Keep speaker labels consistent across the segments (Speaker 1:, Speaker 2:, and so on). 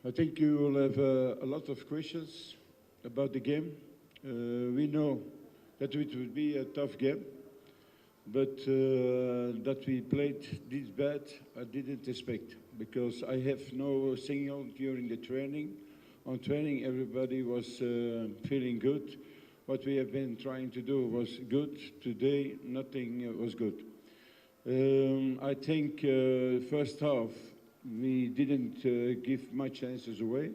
Speaker 1: I think you will have a lot of questions about the game. We know that it would be a tough game, but that we played this bad, I didn't expect, because I have no signal during the training. On training, everybody was feeling good. What we have been trying to do was good. Today, nothing was good. I think first half, we didn't give much chances away,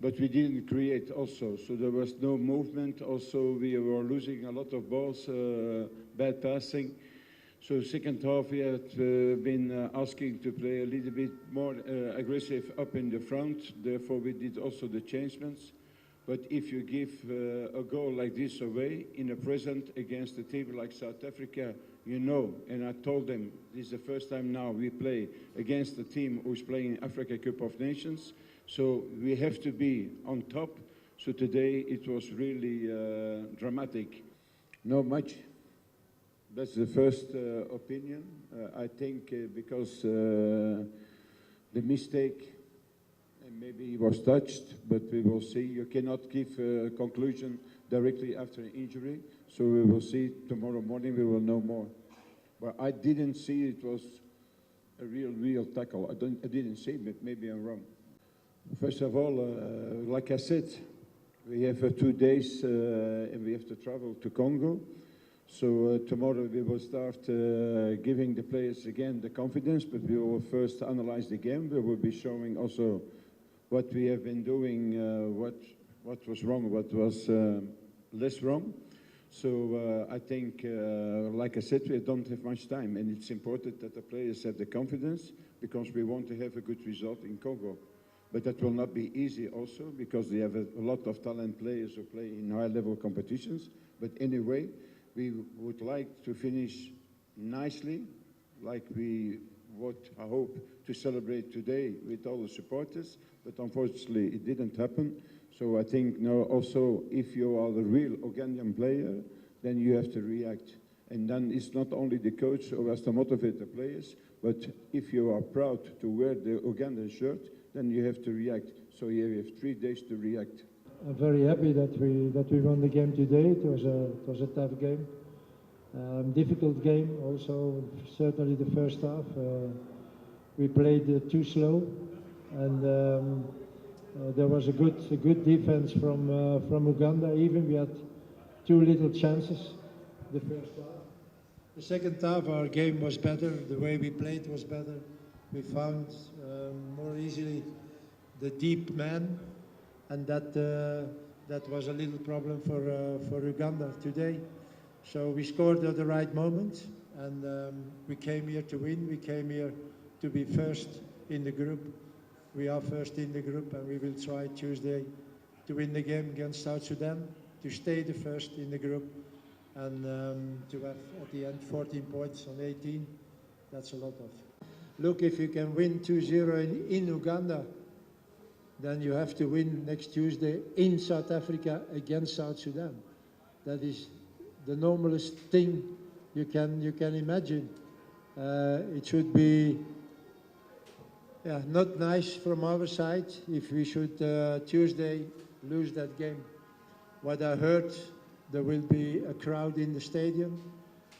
Speaker 1: but we didn't create also. So there was no movement. Also, we were losing a lot of balls, bad passing. So second half, we had been asking to play a little bit more aggressive up in the front. Therefore, we did also the changements. But if you give a goal like this away in the present against a team like South Africa, you know, and I told them, this is the first time now we play against a team who's playing Africa Cup of Nations. So we have to be on top. So today it was really dramatic. Not much. That's the first opinion. I think because the mistake, and maybe he was touched, but we will see. You cannot give a conclusion directly after an injury. So we will see tomorrow morning, we will know more. But I didn't see it was a real tackle. I didn't see it, but maybe I'm wrong. First of all, like I said, we have 2 days and we have to travel to Congo. So tomorrow we will start giving the players again the confidence, but we will first analyze the game. We will be showing also what we have been doing, what was wrong, what was less wrong. So I think, like I said, we don't have much time, and it's important that the players have the confidence because we want to have a good result in Congo. But that will not be easy also because they have a lot of talent players who play in high-level competitions. But anyway, we would like to finish nicely, like we would, I hope, to celebrate today with all the supporters. But unfortunately, it didn't happen. So I think now also, if you are the real Ugandan player, then you have to react. And then it's not only the coach who has to motivate the players, but if you are proud to wear the Ugandan shirt, then you have to react. So you have 3 days to react.
Speaker 2: I'm very happy that we won the game today. It was a tough game, difficult game. Also, certainly the first half, we played too slow, and there was a good defense from Uganda. Even we had 2 little chances the first half. The second half, our game was better. The way we played was better. We found more easily the deep man, and that was a little problem for Uganda today. So we scored at the right moment, and we came here to win. We came here to be first in the group. We are first in the group, and we will try Tuesday to win the game against South Sudan, to stay the first in the group, and to have at the end 14 points on 18. That's a lot of. Look, if you can win 2-0 in Uganda, then you have to win next Tuesday in South Africa against South Sudan. That is the normalest thing you can imagine. It should be not nice from our side if we should Tuesday lose that game. What I heard, there will be a crowd in the stadium,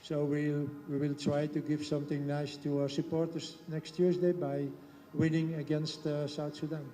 Speaker 2: so we will try to give something nice to our supporters next Tuesday by winning against South Sudan.